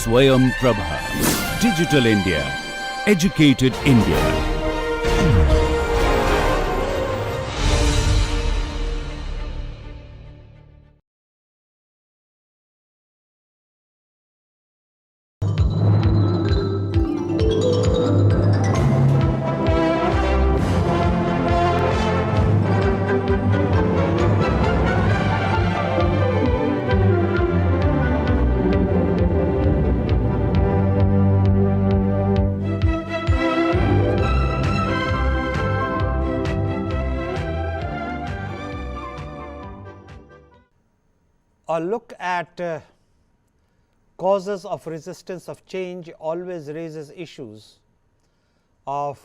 Swayam Prabha. Digital India. Educated India. A look at causes of resistance of change always raises issues of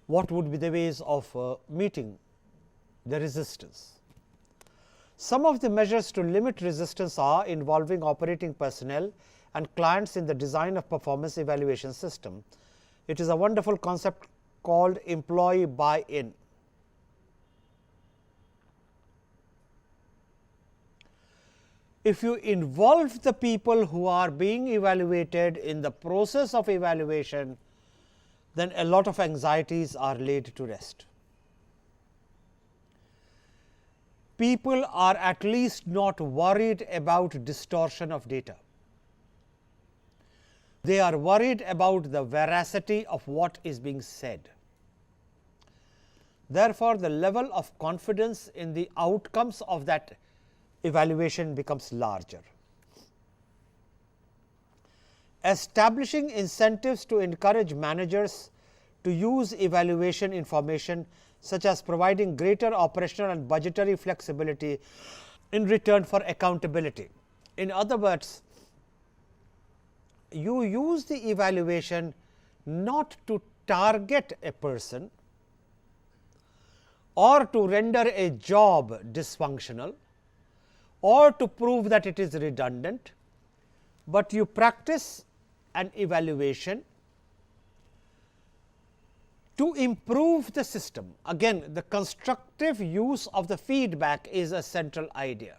what would be the ways of meeting the resistance. Some of the measures to limit resistance are involving operating personnel and clients in the design of performance evaluation system. It is a wonderful concept called employee buy-in. If you involve the people who are being evaluated in the process of evaluation, then a lot of anxieties are laid to rest. People are at least not worried about distortion of data. They are worried about the veracity of what is being said. Therefore, the level of confidence in the outcomes of that evaluation becomes larger. Establishing incentives to encourage managers to use evaluation information, such as providing greater operational and budgetary flexibility in return for accountability. In other words, you use the evaluation not to target a person or to render a job dysfunctional, or to prove that it is redundant, but you practice an evaluation to improve the system. Again, the constructive use of the feedback is a central idea.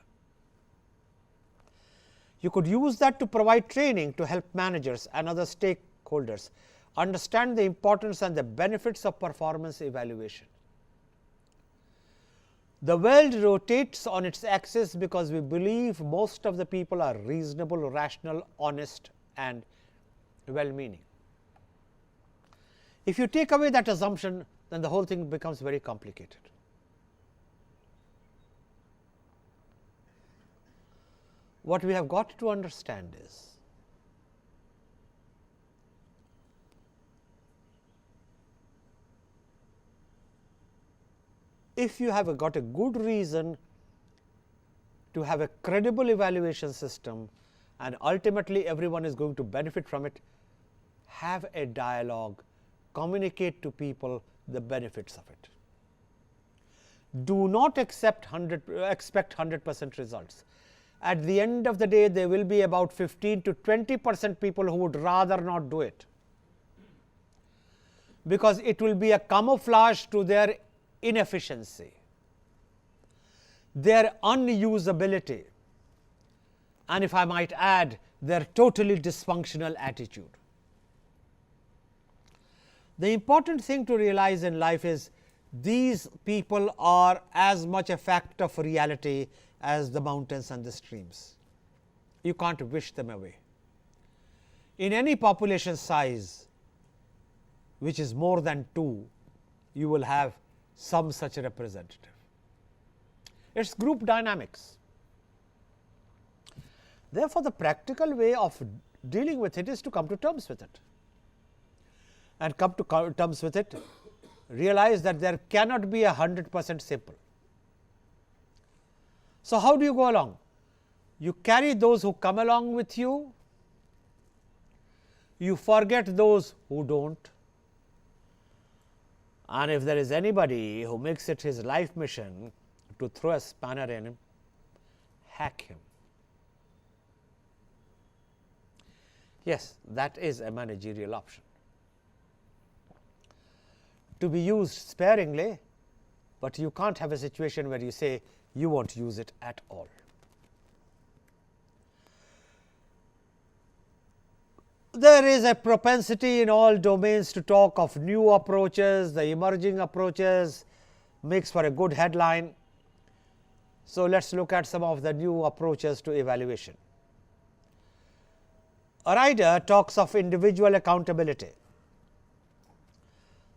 You could use that to provide training to help managers and other stakeholders understand the importance and the benefits of performance evaluation. The world rotates on its axis because we believe most of the people are reasonable, rational, honest and well-meaning. If you take away that assumption, then the whole thing becomes very complicated. What we have got to understand is, if you have got a good reason to have a credible evaluation system and ultimately everyone is going to benefit from it, have a dialogue, communicate to people the benefits of it. Do not expect 100% results. At the end of the day, there will be about 15 to 20% people who would rather not do it, because it will be a camouflage to their inefficiency, their unusability, and if I might add, their totally dysfunctional attitude. The important thing to realize in life is these people are as much a fact of reality as the mountains and the streams. You can't wish them away. In any population size which is more than 2, you will have some such a representative. It is group dynamics. Therefore, the practical way of dealing with it is to come to terms with it. And come to terms with it, realize that there cannot be 100% simple. So, how do you go along? You carry those who come along with you, you forget those who do not. And if there is anybody who makes it his life mission to throw a spanner in him, hack him. Yes, that is a managerial option. To be used sparingly, but you can't have a situation where you say you won't use it at all. There is a propensity in all domains to talk of new approaches, the emerging approaches makes for a good headline. So, let us look at some of the new approaches to evaluation. A writer talks of individual accountability.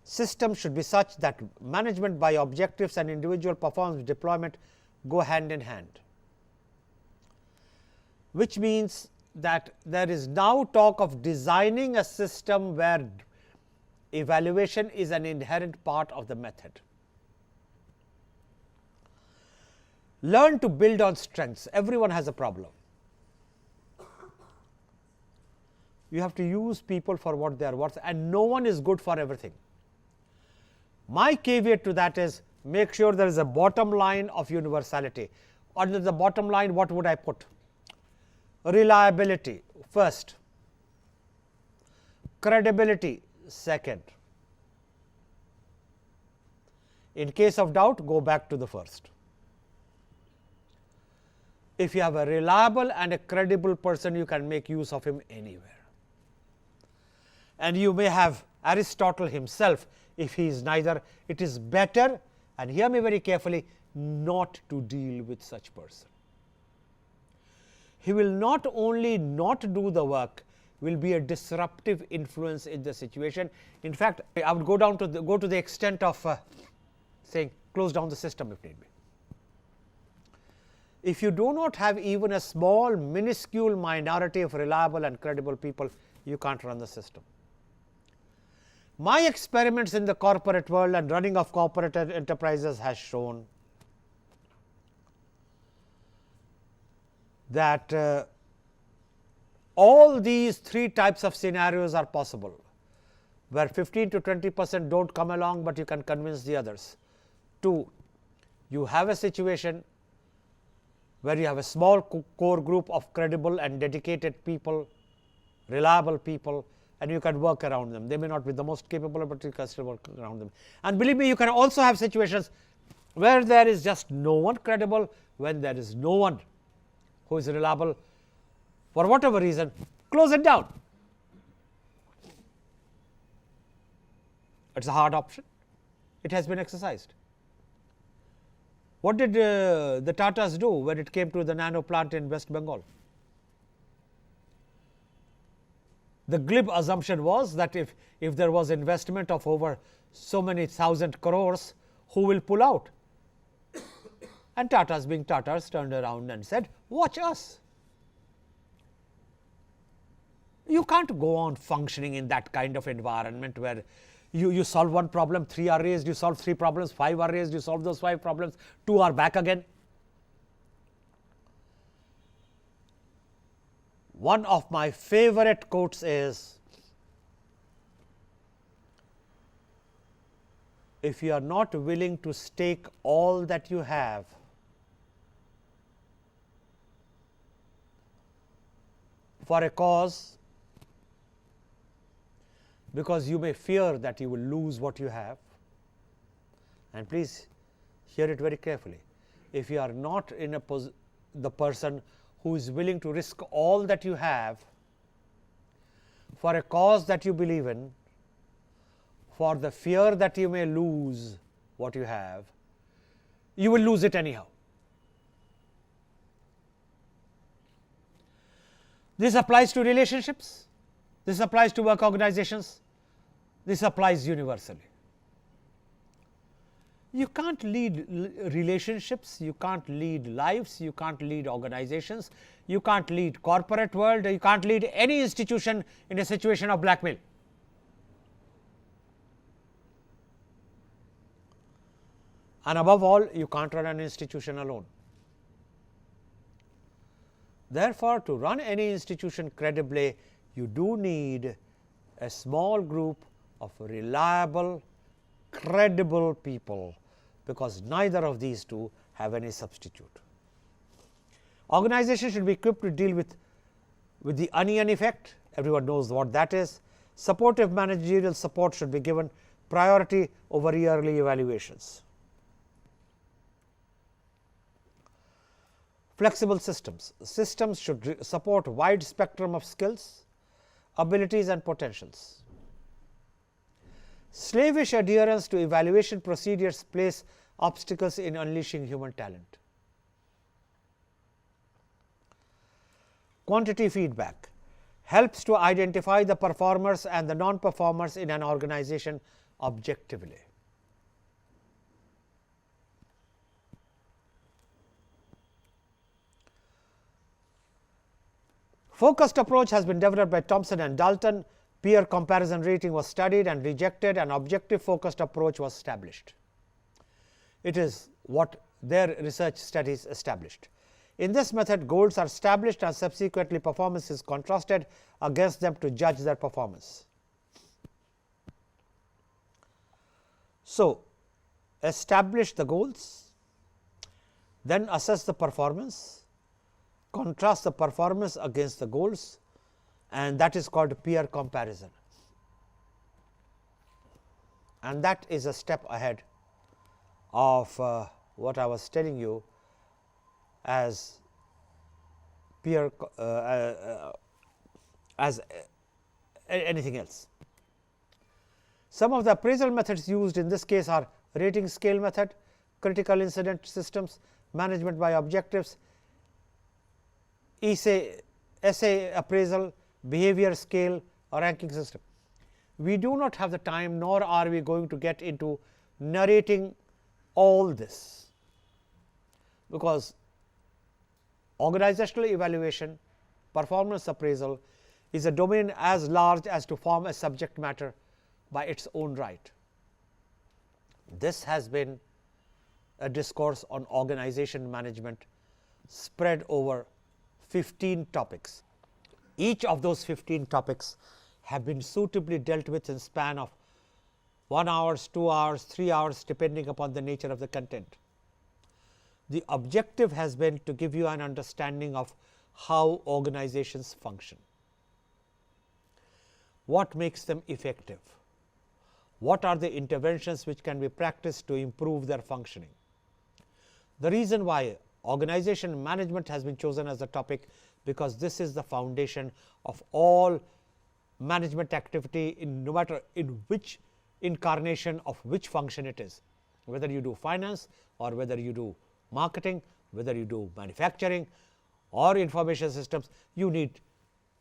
System should be such that management by objectives and individual performance deployment go hand in hand, which means that there is now talk of designing a system where evaluation is an inherent part of the method. Learn to build on strengths. Everyone has a problem. You have to use people for what they are worth, and no one is good for everything. My caveat to that is, make sure there is a bottom line of universality. Under the bottom line, what would I put? Reliability first, credibility second. In case of doubt, go back to the first. If you have a reliable and a credible person, you can make use of him anywhere. And you may have Aristotle himself. If he is neither, it is better, and hear me very carefully, not to deal with such person. He will not only not do the work, will be a disruptive influence in the situation. In fact, I would go to the extent of saying close down the system if need be. If you do not have even a small minuscule minority of reliable and credible people, you can't run the system. My experiments in the corporate world and running of corporate enterprises has shown that all these three types of scenarios are possible, where 15 to 20% don't come along, but you can convince the others. 2, you have a situation where you have a small core group of credible and dedicated people, reliable people, and you can work around them. They may not be the most capable, but you can still work around them. And believe me, you can also have situations where there is just no one credible, when there is no one who is reliable for whatever reason, close it down. It is a hard option. It has been exercised. What did the Tatas do when it came to the nano plant in West Bengal? The glib assumption was that if there was investment of over so many thousand crores, who will pull out? And Tatas, being Tatas, turned around and said, watch us. You can't go on functioning in that kind of environment where you solve one problem, 3 are raised, you solve 3 problems, 5 are raised, you solve those 5 problems, 2 are back again. One of my favorite quotes is, if you are not willing to stake all that you have for a cause, because you may fear that you will lose what you have, and please hear it very carefully, if you are not in the person who is willing to risk all that you have for a cause that you believe in, for the fear that you may lose what you have, you will lose it anyhow. This applies to relationships, this applies to work organizations, this applies universally. You can't lead relationships, you can't lead lives, you can't lead organizations, you can't lead corporate world, you can't lead any institution in a situation of blackmail. And above all, you can't run an institution alone. Therefore, to run any institution credibly, you do need a small group of reliable, credible people, because neither of these two have any substitute. Organization should be equipped to deal with the onion effect. Everyone knows what that is. Supportive managerial support should be given priority over yearly evaluations. Flexible systems. Systems should support wide spectrum of skills, abilities and potentials. Slavish adherence to evaluation procedures place obstacles in unleashing human talent. Quantity feedback helps to identify the performers and the non-performers in an organization objectively. Focused approach has been developed by Thompson and Dalton. Peer comparison rating was studied and rejected, and objective focused approach was established. It is what their research studies established. In this method, goals are established and subsequently performance is contrasted against them to judge their performance. So, establish the goals, then assess the performance, contrast the performance against the goals, and that is called peer comparison. And that is a step ahead of what I was telling you as peer as anything else. Some of the appraisal methods used in this case are rating scale method, critical incident systems, management by objectives, essay appraisal, behavior scale or ranking system. We do not have the time, nor are we going to get into narrating all this, because organizational evaluation, performance appraisal is a domain as large as to form a subject matter by its own right. This has been a discourse on organization management spread over 15 topics. Each of those 15 topics have been suitably dealt with in span of 1 hour, 2 hours, 3 hours, depending upon the nature of the content. The objective has been to give you an understanding of how organizations function, what makes them effective, what are the interventions which can be practiced to improve their functioning. The reason why organization management has been chosen as a topic, because this is the foundation of all management activity, in no matter in which incarnation of which function it is, whether you do finance or whether you do marketing, whether you do manufacturing or information systems, you need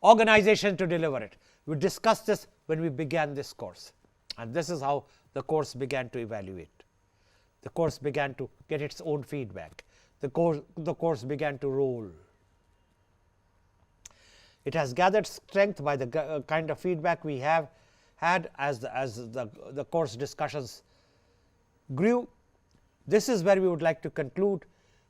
organization to deliver it. We discussed this when we began this course, and this is how the course began to evaluate. The course began to get its own feedback. The course began to roll. It has gathered strength by the kind of feedback we have had as the course discussions grew. This is where we would like to conclude,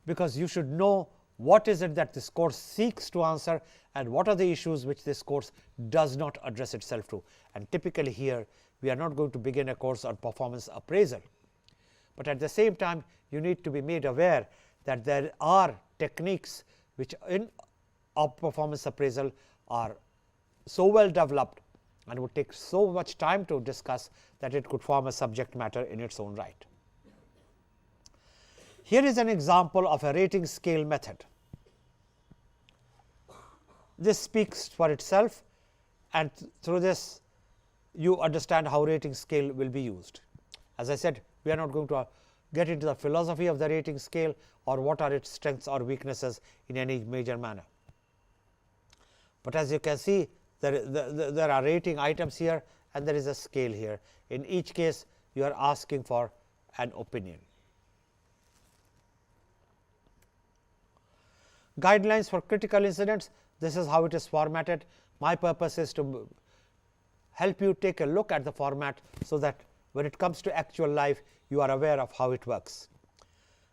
because you should know what is it that this course seeks to answer and what are the issues which this course does not address itself to. And typically here we are not going to begin a course on performance appraisal, but at the same time you need to be made aware that there are techniques which in performance appraisal are so well developed and would take so much time to discuss that it could form a subject matter in its own right. Here is an example of a rating scale method. This speaks for itself, and through this you understand how rating scale will be used. As I said, we are not going to get into the philosophy of the rating scale or what are its strengths or weaknesses in any major manner. But as you can see, there are rating items here and there is a scale here. In each case, you are asking for an opinion. Guidelines for critical incidents. This is how it is formatted. My purpose is to help you take a look at the format, so that when it comes to actual life, you are aware of how it works.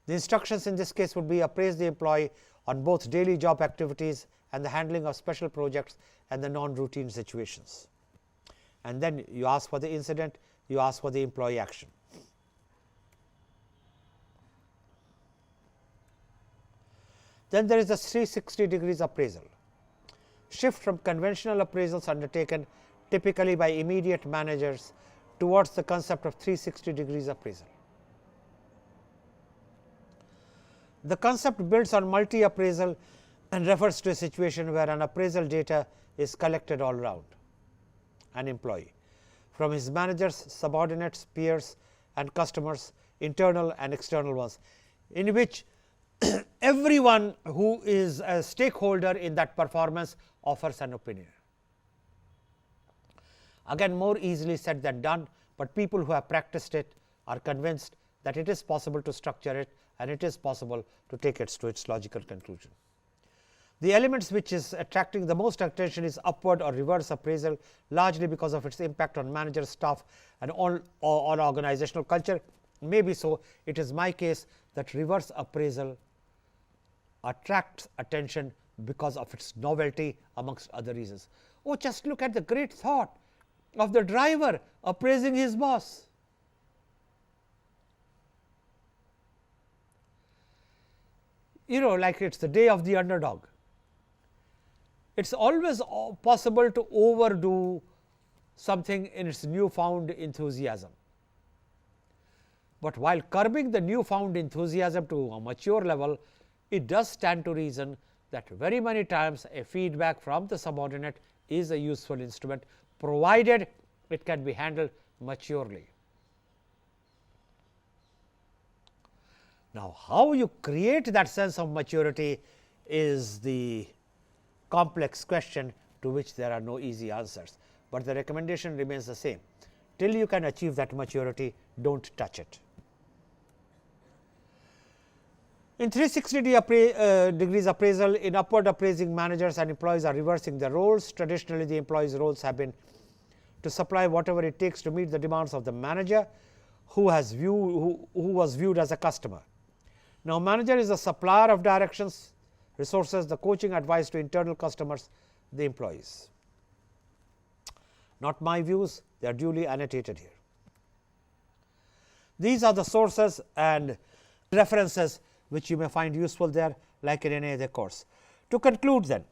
The instructions in this case would be: appraise the employee on both daily job activities and the handling of special projects and the non-routine situations. And then you ask for the incident, you ask for the employee action. Then there is the 360 degrees appraisal. Shift from conventional appraisals undertaken typically by immediate managers towards the concept of 360 degrees appraisal. The concept builds on multi-appraisal and refers to a situation where an appraisal data is collected all around an employee, from his managers, subordinates, peers and customers, internal and external ones, in which everyone who is a stakeholder in that performance offers an opinion. Again, more easily said than done, but people who have practiced it are convinced that it is possible to structure it and it is possible to take it to its logical conclusion. The elements which is attracting the most attention is upward or reverse appraisal, largely because of its impact on manager, staff and on organizational culture. Maybe so. It is my case that reverse appraisal attracts attention because of its novelty amongst other reasons. Oh, just look at the great thought of the driver appraising his boss. You know, like it's the day of the underdog. It's always possible to overdo something in its newfound enthusiasm. But while curbing the newfound enthusiasm to a mature level, it does stand to reason that very many times a feedback from the subordinate is a useful instrument, provided it can be handled maturely. Now, how you create that sense of maturity is the complex question to which there are no easy answers, but the recommendation remains the same. Till you can achieve that maturity, do not touch it. In 360 degrees appraisal, in upward appraising, managers and employees are reversing their roles. Traditionally, the employees' roles have been to supply whatever it takes to meet the demands of the manager who was viewed as a customer. Now, manager is a supplier of directions, resources, the coaching advice to internal customers, the employees. Not my views, they are duly annotated here. These are the sources and references which you may find useful there, like in any other course. To conclude then,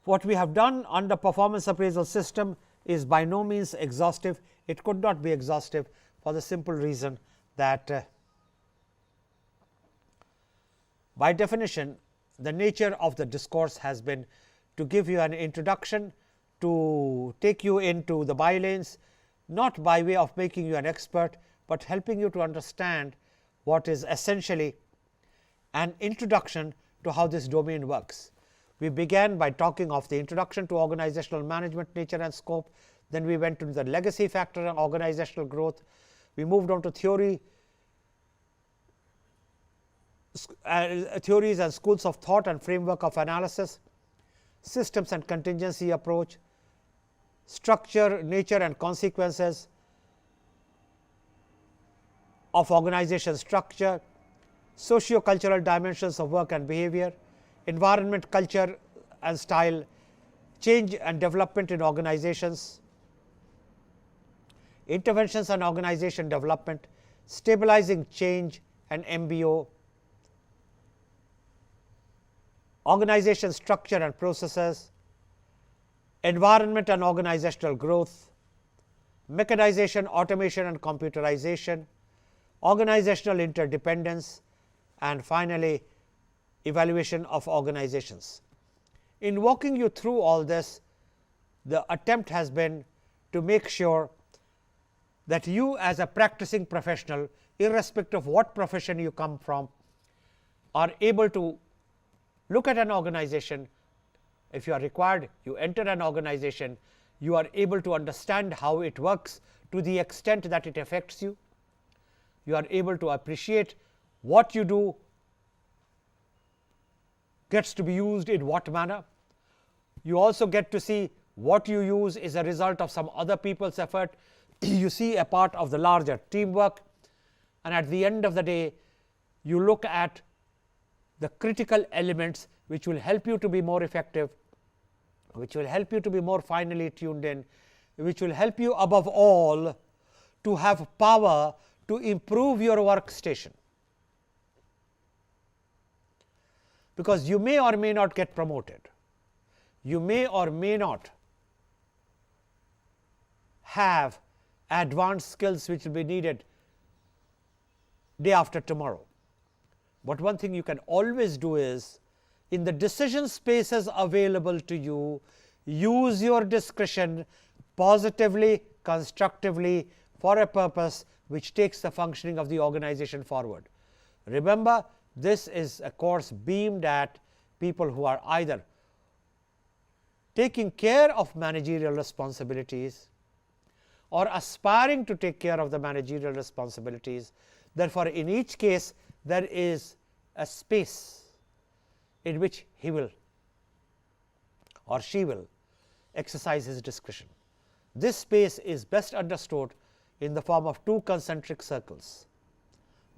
what we have done under performance appraisal system is by no means exhaustive. It could not be exhaustive for the simple reason that by definition the nature of the discourse has been to give you an introduction, to take you into the bylanes, not by way of making you an expert, but helping you to understand what is essentially an introduction to how this domain works. We began by talking of the introduction to organizational management, nature and scope. Then we went to the legacy factor and organizational growth. We moved on to theories and schools of thought and framework of analysis, systems and contingency approach, structure, nature and consequences of organization structure, socio-cultural dimensions of work and behavior, environment, culture and style, change and development in organizations, interventions and organization development, stabilizing change and MBO, organization structure and processes, environment and organizational growth, mechanization, automation and computerization, organizational interdependence, and finally, evaluation of organizations. In walking you through all this, the attempt has been to make sure that you as a practicing professional, irrespective of what profession you come from, are able to look at an organization. If you are required, you enter an organization, you are able to understand how it works to the extent that it affects you. You are able to appreciate what you do gets to be used in what manner. You also get to see what you use is a result of some other people's effort. You see a part of the larger teamwork, and at the end of the day, you look at the critical elements which will help you to be more effective, which will help you to be more finely tuned in, which will help you above all to have power to improve your workstation. Because you may or may not get promoted, you may or may not have advanced skills which will be needed day after tomorrow. But one thing you can always do is, in the decision spaces available to you, use your discretion positively, constructively, for a purpose which takes the functioning of the organization forward. Remember, this is a course beamed at people who are either taking care of managerial responsibilities or aspiring to take care of the managerial responsibilities. Therefore, in each case there is a space in which he will or she will exercise his discretion. This space is best understood in the form of two concentric circles.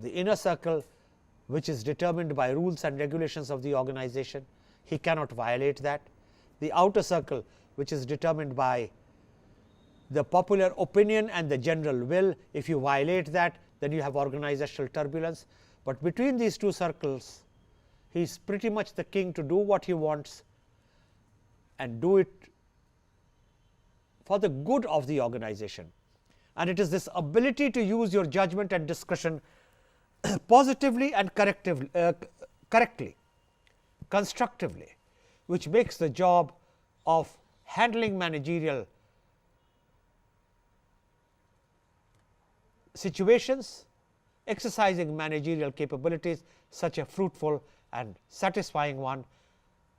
The inner circle, which is determined by rules and regulations of the organization, he cannot violate that. The outer circle, which is determined by the popular opinion and the general will, if you violate that, then you have organizational turbulence. But between these two circles, he is pretty much the king to do what he wants and do it for the good of the organization. And it is this ability to use your judgment and discretion positively and correctly, constructively, which makes the job of handling managerial situations, exercising managerial capabilities, such a fruitful and satisfying one,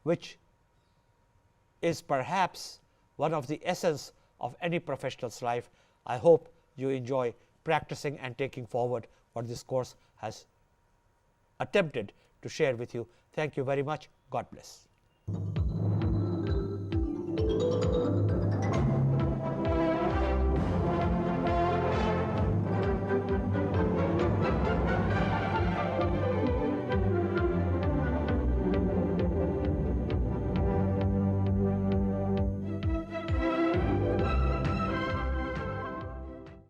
which is perhaps one of the essence of any professional's life. I hope you enjoy practicing and taking forward what this course has attempted to share with you. Thank you very much. God bless.